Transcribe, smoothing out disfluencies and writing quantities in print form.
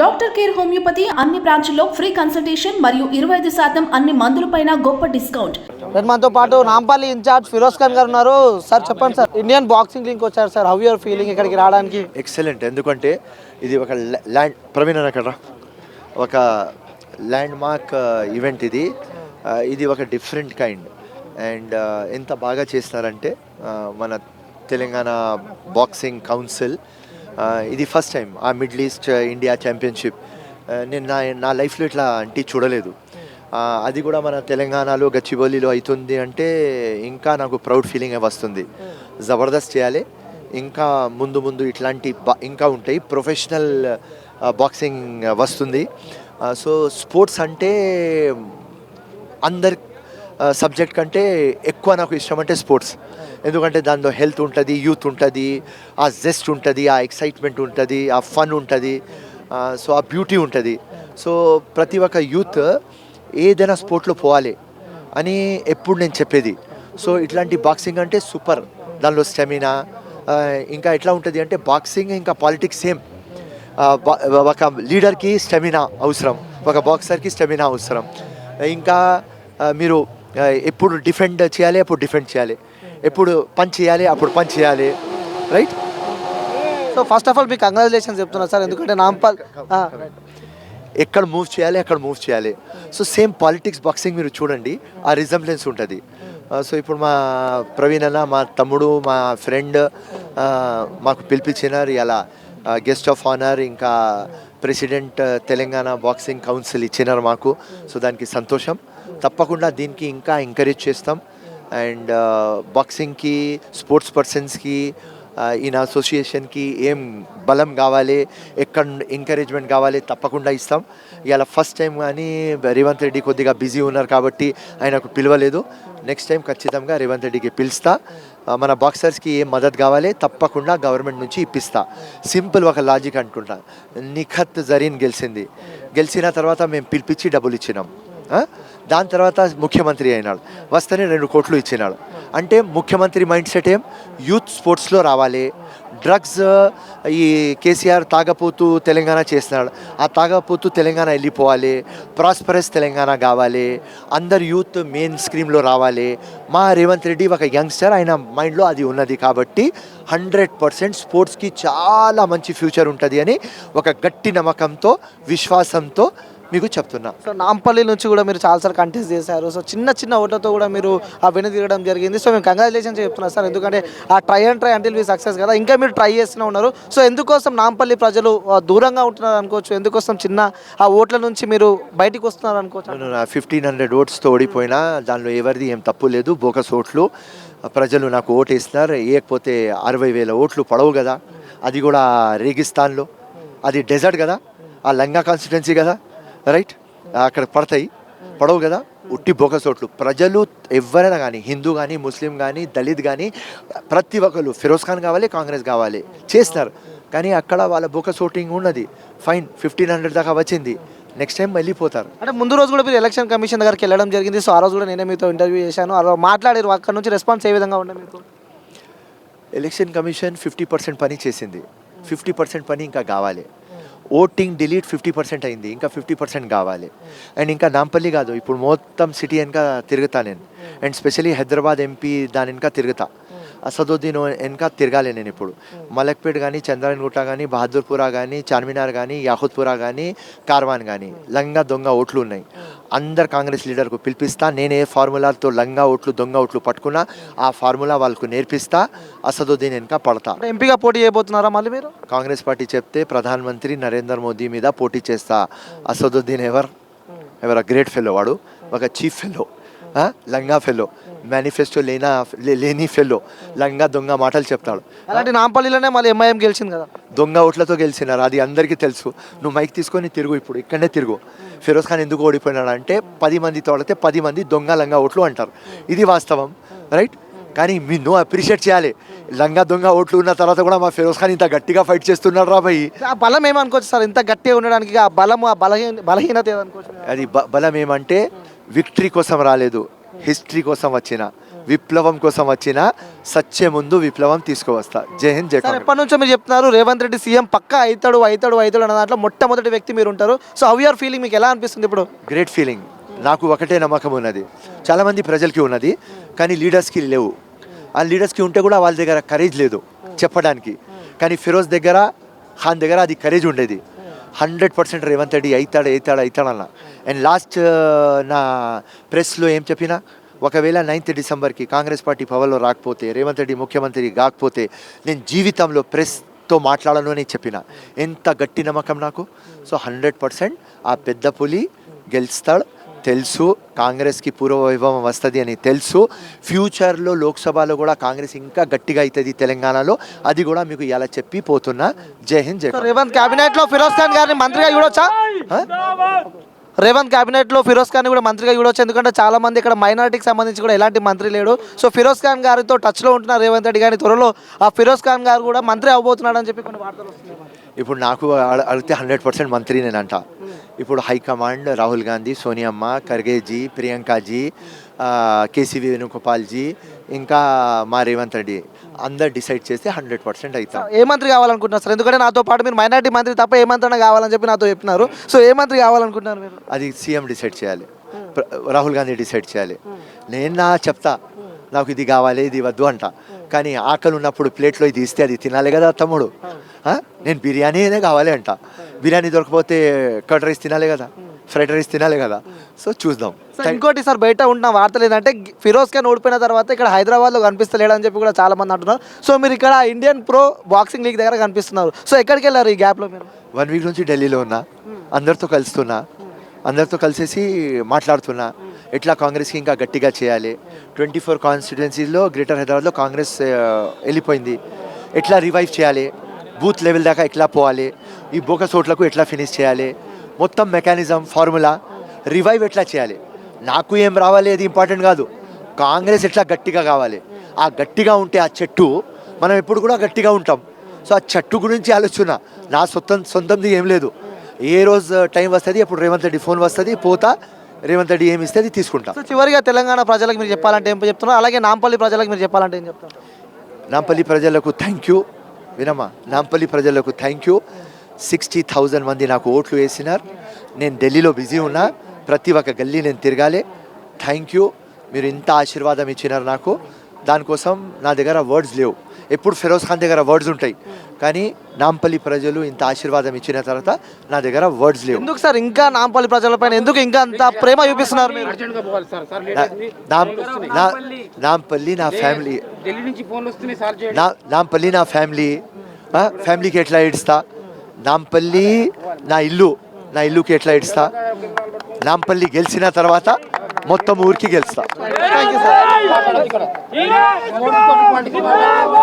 Doctor care homeopathy అన్ని బ్రాంచ్ల్లో free consultation మరియు 25% అన్ని మందులపైన గొప్ప డిస్కౌంట్. మనతో పాటు నాంపల్లి ఇన్ఛార్జ్ ఫిరోజ్ ఖాన్ గారు ఉన్నారు. సార్ చెప్పండి సార్, ఇండియన్ బాక్సింగ్ లింక్ వచ్చారు సార్, హౌ యూర్ ఫీలింగ్ ఇక్కడికి రావడానికి? ఎక్సలెంట్. ఎందుకంటే ఇది ఒక ల్యాండ్ ప్రవీణ్ అక్కడ ఒక ల్యాండ్ మార్క్ ఈవెంట్ ఇది. ఇది ఒక డిఫరెంట్ కైండ్ అండ్ ఎంత బాగా చేస్తున్నారంటే మన తెలంగాణ బాక్సింగ్ కౌన్సిల్ ఇది ఫస్ట్ టైం ఆ మిడిల్ ఈస్ట్ ఇండియా ఛాంపియన్షిప్ నేను నా లైఫ్లో ఇట్లా అంటే చూడలేదు. అది కూడా మన తెలంగాణలో గచ్చిబౌలిలో అవుతుంది అంటే ఇంకా నాకు ప్రౌడ్ ఫీలింగ్ వస్తుంది. జబర్దస్త్ చేయాలి, ఇంకా ముందు ఇట్లాంటి ఇంకా ఉంటాయి, ప్రొఫెషనల్ బాక్సింగ్ వస్తుంది. సో స్పోర్ట్స్ అంటే అందరి సబ్జెక్ట్ కంటే ఎక్కువ నాకు ఇష్టం అంటే స్పోర్ట్స్. ఎందుకంటే దానిలో హెల్త్ ఉంటుంది, యూత్ ఉంటుంది, ఆ జెస్ట్ ఉంటుంది, ఆ ఎక్సైట్మెంట్ ఉంటుంది, ఆ ఫన్ ఉంటుంది, సో ఆ బ్యూటీ ఉంటుంది. సో ప్రతి ఒక్క యూత్ ఏదైనా స్పోర్ట్లో పోవాలి అని ఎప్పుడు నేను చెప్పేది. సో ఇట్లాంటి బాక్సింగ్ అంటే సూపర్. దానిలో స్టెమినా ఇంకా ఎట్లా ఉంటుంది అంటే బాక్సింగ్ ఇంకా పాలిటిక్స్ సేమ్. ఒక లీడర్కి స్టెమినా అవసరం, ఒక బాక్సర్కి స్టెమినా అవసరం. ఇంకా మీరు ఎప్పుడు డిఫెండ్ చేయాలి అప్పుడు డిఫెండ్ చేయాలి, ఎప్పుడు పంచ్ చేయాలి అప్పుడు పంచ్ చేయాలి, right? So first of all మీకు కంగ్రాచులేషన్స్ చెప్తున్నారు సార్, ఎందుకంటే నాంపల్ ఎక్కడ మూవ్ చేయాలి అక్కడ మూవ్ చేయాలి. సో సేమ్ పాలిటిక్స్ బాక్సింగ్ మీరు చూడండి, ఆ రిజంబ్లెన్స్ ఉంటుంది. సో ఇప్పుడు మా ప్రవీణ్ అన్న మా తమ్ముడు మా ఫ్రెండ్ మాకు పిలిపించినారు ఇలా గెస్ట్ ఆఫ్ ఆనర్, ఇంకా ప్రెసిడెంట్ తెలంగాణ బాక్సింగ్ కౌన్సిల్ ఇచ్చినారు మాకు. సో దానికి సంతోషం. తప్పకుండా దీనికి ఇంకా ఎంకరేజ్ చేస్తాం. అండ్ బాక్సింగ్కి స్పోర్ట్స్ పర్సన్స్కి ఈయన అసోసియేషన్కి ఏం బలం కావాలి, ఎక్కడ ఎంకరేజ్మెంట్ కావాలి తప్పకుండా ఇస్తాం. ఇలా ఫస్ట్ టైం కానీ రేవంత్ రెడ్డి కొద్దిగా బిజీ ఉన్నారు కాబట్టి ఆయనకు పిలవలేదు. నెక్స్ట్ టైం ఖచ్చితంగా రేవంత్ రెడ్డికి పిలుస్తా. మన బాక్సర్స్కి ఏం మద్దతు కావాలి తప్పకుండా గవర్నమెంట్ నుంచి ఇప్పిస్తా. సింపుల్ ఒక లాజిక్ అనుకుంటా. నిఖత్ జరీన్ గెలిచిన తర్వాత మేము పిలిపించి డబ్బులు ఇచ్చినాం. దాని తర్వాత ముఖ్యమంత్రి అయినాడు, వస్తేనే 2 కోట్లు ఇచ్చినాడు. అంటే ముఖ్యమంత్రి మైండ్ సెట్ ఏం, యూత్ స్పోర్ట్స్లో రావాలి. డ్రగ్స్ ఈ కేసీఆర్ తాగపోతూ తెలంగాణ చేస్తున్నాడు, ఆ తాగపోతూ తెలంగాణ వెళ్ళిపోవాలి, ప్రాస్పరస్ తెలంగాణ కావాలి, అందరు యూత్ మెయిన్ స్క్రీమ్లో రావాలి. మా రేవంత్ రెడ్డి ఒక యంగ్స్టర్, ఆయన మైండ్లో అది ఉన్నది కాబట్టి 100% స్పోర్ట్స్కి చాలా మంచి ఫ్యూచర్ ఉంటుంది అని ఒక గట్టి నమ్మకంతో విశ్వాసంతో మీకు చెప్తున్నా. సో నాంపల్లి నుంచి కూడా మీరు చాలాసార్లు కంటెస్ట్ చేశారు. సో చిన్న ఓట్లతో కూడా మీరు ఆ వెనుదిరగడం జరిగింది. సో మేము కంగ్రాచులేషన్స్ చెప్తున్నాను సార్, ఎందుకంటే ఆ ట్రై అంటిల్ మీ సక్సెస్ కదా, ఇంకా మీరు ట్రై చేస్తూనే ఉన్నారు. సో ఎందుకోసం నాంపల్లి ప్రజలు దూరంగా ఉంటున్నారు అనుకోవచ్చు, ఎందుకోసం చిన్న ఆ ఓట్ల నుంచి మీరు బయటికి వస్తున్నారు అనుకోవచ్చు? 1500 ఓట్స్తో ఓడిపోయినా దానిలో ఎవరిది ఏం తప్పు లేదు. బోకస్ ఓట్లు ప్రజలు నాకు ఓటు ఇస్తున్నారు. వేయకపోతే 60,000 ఓట్లు పడవు కదా, అది కూడా రేగిస్తాన్లో, అది డెజర్ట్ కదా, ఆ లంగా కాన్స్టిట్యున్సీ కదా, రైట్? అక్కడ పడవు కదా, ఉట్టి బోకస్ ఓట్లు. ప్రజలు ఎవరైనా కానీ, హిందూ కానీ, ముస్లిం కానీ, దళిత్ కానీ, ప్రతి ఒక్కరు ఫిరోజ్ ఖాన్ కావాలి, కాంగ్రెస్ కావాలి చేస్తున్నారు. కానీ అక్కడ వాళ్ళ బోకస్ ఓటింగ్ ఉన్నది. ఫైన్ 1500 దాకా వచ్చింది, నెక్స్ట్ టైం వెళ్ళిపోతారు. అంటే ముందు రోజు కూడా మీరు ఎలక్షన్ కమిషన్ దగ్గరికి వెళ్ళడం జరిగింది. సో ఆ రోజు కూడా నేనే మీతో ఇంటర్వ్యూ చేశాను, ఆ రోజు మాట్లాడారు. అక్కడ నుంచి రెస్పాన్స్ ఏ విధంగా ఉండే మీకు? ఎలక్షన్ కమిషన్ 50% పని చేసింది, 50% పని ఇంకా కావాలి. ఓటింగ్ డిలీట్ 50% అయింది, ఇంకా 50% కావాలి. అండ్ ఇంకా నాంపల్లి కాదు, ఇప్పుడు మొత్తం సిటీ వెనక తిరుగుతా నేను. అండ్ స్పెషలీ హైదరాబాద్ ఎంపీ దాని వెనక తిరుగుతా, అసదుద్దీన్ వెనక తిరగాలి నేను. ఇప్పుడు మలక్పేట్ కానీ, చంద్రాయణగుట్ట కానీ, బహదూర్పురా కానీ, చార్మినార్ కానీ, యాహుద్పురా కానీ, కార్వాన్ కానీ లంగా దొంగ ఓట్లు ఉన్నాయి. అందరు కాంగ్రెస్ లీడర్కు పిలిపిస్తా. నేను ఏ ఫార్ములాతో లంగా ఓట్లు దొంగ ఓట్లు పట్టుకున్నా ఆ ఫార్ములా వాళ్ళకు నేర్పిస్తా. అసదుద్దీన్ వెనక పడతా. ఎంపీగా పోటీ చేయబోతున్నారా మళ్ళీ మీరు? కాంగ్రెస్ పార్టీ చెప్తే ప్రధానమంత్రి నరేంద్ర మోదీ మీద పోటీ చేస్తా. అసదుద్దీన్ ఎవర్ గ్రేట్ ఫెలో, వాడు ఒక చీఫ్ ఫెలో, లంగా ఫెలో, మేనిఫెస్టో లేని ఫెలో, లంగా దొంగ మాటలు చెప్తాడు. అలాంటి నాంపల్లిలోనే మళ్ళీ ఎంఐఎం గెలిచింది కదా, దొంగ ఓట్లతో గెలిచినారు, అది అందరికీ తెలుసు. నువ్వు మైక్ తీసుకొని తిరుగు, ఇప్పుడు ఇక్కడనే తిరుగు. ఫిరోజ్ ఖాన్ ఎందుకు ఓడిపోయినాడు అంటే 10 మంది తోడితే 10 మంది దొంగ లంగా ఓట్లు అంటారు, ఇది వాస్తవం, రైట్? కానీ నువ్వు అప్రిషియేట్ చేయాలి. లంగా దొంగ ఓట్లు ఉన్న తర్వాత కూడా మా ఫిరోజ్ ఖాన్ ఇంత గట్టిగా ఫైట్ చేస్తున్నాడు రా భయ్. ఆ బలం ఏమనుకోవచ్చు సార్, ఇంత గట్టిగా ఉండడానికి ఆ బలము ఆ బలహీనత ఏమనుకోవచ్చు? అది బలం ఏమంటే విక్టరీ కోసం రాలేదు, హిస్టరీ కోసం వచ్చిన. విప్లవం కోసం వచ్చిన సచ్చే ముందు విప్లవం తీసుకువస్తా. జై హింద్, జై సార్ కాంగ్రెస్. ఎప్పటి నుంచో మీరు చెప్తున్నారు రేవంత్ రెడ్డి సీఎం పక్కా అవుతాడు అన్న దాంట్లో మొట్టమొదటి వ్యక్తి మీరు ఉంటారు. సో హౌ యూఆర్ ఫీలింగ్, మీకు ఎలా అనిపిస్తుంది ఇప్పుడు? Great feeling. నాకు ఒకటే నమ్మకం ఉన్నది, చాలామంది ప్రజలకి ఉన్నది కానీ లీడర్స్కి లేవు. ఆ లీడర్స్కి ఉంటే కూడా వాళ్ళ దగ్గర కరేజ్ లేదు చెప్పడానికి. కానీ ఫిరోజ్ దగ్గర, ఖాన్ దగ్గర అది కరేజ్ ఉండేది. 100% రేవంత్ రెడ్డి అవుతాడన్న. అండ్ లాస్ట్ నా ప్రెస్లో ఏం చెప్పినా, ఒకవేళ 9th డిసెంబర్కి కాంగ్రెస్ పార్టీ పవర్లో రాకపోతే, రేవంత్ రెడ్డి ముఖ్యమంత్రి కాకపోతే నేను జీవితంలో ప్రెస్తో మాట్లాడను అని చెప్పిన. ఎంత గట్టి నమ్మకం నాకు. సో 100% ఆ పెద్ద పులి గెలుస్తాడు తెలుసు. కాంగ్రెస్కి పూర్వ వైభవం వస్తుంది అని తెలుసు. ఫ్యూచర్లో లోక్సభలో కూడా కాంగ్రెస్ ఇంకా గట్టిగా అవుతుంది తెలంగాణలో. అది కూడా మీకు ఇలా చెప్పి పోతున్నా. జై హింద్, జై కాంగ్రెస్. రేవంత్ క్యాబినెట్ లో ఫిరోజ్ ఖాన్ గారిని మంత్రిగా చూడొచ్చా? రేవంత్ క్యాబినెట్ లో ఫిరోజ్ ఖాన్ కూడా మంత్రిగా చూడొచ్చు, ఎందుకంటే చాలా మంది ఇక్కడ మైనారిటీకి సంబంధించి కూడా ఎలాంటి మంత్రి లేడు. సో ఫిరోజ్ ఖాన్ గారితో టచ్లో ఉంటున్నారు రేవంత్ రెడ్డి గారిని. త్వరలో ఆ ఫిరోజ్ ఖాన్ గారు కూడా మంత్రి అవబోతున్నాడు అని చెప్పి కొన్ని వార్తలు వస్తున్నాయి. ఇప్పుడు నాకు అడిగితే 100% మంత్రి నేనంట. ఇప్పుడు హైకమాండ్ రాహుల్ గాంధీ, సోనియమ్మ, ఖర్గేజీ, ప్రియాంకాజీ, కేసీవీ వేణుగోపాల్జీ, ఇంకా మా రేవంత్ రెడ్డి అందరు డిసైడ్ చేస్తే 100% అవుతాం. ఏ మంత్రి కావాలనుకుంటున్నారు సార్? ఎందుకంటే నాతో పాటు మీరు మైనారిటీ మంత్రి తప్ప ఏ మంత్రి కావాలని చెప్పి నాతో చెప్పినారు. సో ఏ మంత్రి కావాలనుకుంటున్నారు మీరు? అది సీఎం డిసైడ్ చేయాలి, రాహుల్ గాంధీ డిసైడ్ చేయాలి. నేను చెప్తా నాకు ఇది కావాలి ఇది వద్దు అంట. కానీ ఆకలి ఉన్నప్పుడు ప్లేట్లో ఇది ఇస్తే అది తినాలి కదా తమ్ముడు. నేను బిర్యానీనే కావాలి అంట. బిర్యానీ దొరకపోతే కర్డ్ రైస్ తినాలి కదా, ఫ్రైడ్ రైస్ తినాలి కదా. సో చూద్దాం. ఇంకోటి సార్, బయట ఉంటున్న వార్తలు ఏంటంటే ఫిరోజ్ ఖాన్ ఓడిపోయిన తర్వాత ఇక్కడ హైదరాబాద్లో కనిపిస్తలేడు అని చెప్పి కూడా చాలా మంది అంటున్నారు. సో మీరు ఇక్కడ ఇండియన్ ప్రో బాక్సింగ్ లీగ్ దగ్గర కనిపిస్తున్నారు. సో ఎక్కడికి వెళ్ళారు ఈ గ్యాప్లో మీరు? 1 వీక్ నుంచి ఢిల్లీలో ఉన్నా, అందరితో కలుస్తున్నా, అందరితో కలిసేసి మాట్లాడుతున్నా ఎట్లా కాంగ్రెస్కి ఇంకా గట్టిగా చేయాలి. 24 కాన్స్టిట్యుయెన్సీలో గ్రేటర్ హైదరాబాద్లో కాంగ్రెస్ వెళ్ళిపోయింది, ఎట్లా రివైవ్ చేయాలి, బూత్ లెవెల్ దాకా ఎట్లా పోవాలి, ఈ బోకస్ ఓట్లకు ఎట్లా ఫినిష్ చేయాలి, మొత్తం మెకానిజం ఫార్ములా రివైవ్ ఎట్లా చేయాలి. నాకు ఏం రావాలి అది ఇంపార్టెంట్ కాదు, కాంగ్రెస్ ఎట్లా గట్టిగా కావాలి. ఆ గట్టిగా ఉంటే ఆ చెట్టు మనం ఎప్పుడు కూడా గట్టిగా ఉంటాం. సో ఆ చెట్టు గురించి ఆలోచన. నా సొంతంది ఏం లేదు. ఏ రోజు టైం వస్తుంది అప్పుడు రేవంత్ రెడ్డి ఫోన్ వస్తుంది, పోతా రేవంత్ రెడ్డి ఏమి ఇస్తే అది తీసుకుంటా. సో చివరిగా తెలంగాణ ప్రజలకు మీరు చెప్పాలంటే ఏం చెప్తున్నారు? అలాగే నాంపల్లి ప్రజలకు మీరు చెప్పాలంటే ఏం చెప్తున్నారు? నాంపల్లి ప్రజలకు థ్యాంక్ యూ. వినమ్మా, నాంపల్లి ప్రజలకు థ్యాంక్ యూ. 60,000 మంది నాకు ఓట్లు వేసినారు. నేను ఢిల్లీలో బిజీ ఉన్నా, ప్రతి ఒక్క గల్లీ నేను తిరగాలి. థ్యాంక్ యూ, మీరు ఇంత ఆశీర్వాదం ఇచ్చినారు నాకు. దానికోసం నా దగ్గర వర్డ్స్ లేవు. ఎప్పుడు ఫిరోజ్ ఖాన్ దగ్గర వర్డ్స్ ఉంటాయి, కానీ నాంపల్లి ప్రజలు ఇంత ఆశీర్వాదం ఇచ్చిన తర్వాత నా దగ్గర వర్డ్స్ లేవు. ఎందుకు సార్ ఇంకా నాంపల్లి ప్రజలపైన ఎందుకు ఇంకా అంత ప్రేమ చూపిస్తున్నారు మీరు? నాంపల్లి నా ఫ్యామిలీ, నాంపల్లి నా ఫ్యామిలీకి ఎట్లా ఏడుస్తా, నాంపల్లి నా ఇల్లుకి ఎట్లా ఏడుస్తా. నాంపల్లి గెలిచిన తర్వాత మొత్తం ఊరికి గెలుస్తా. Thank you sir.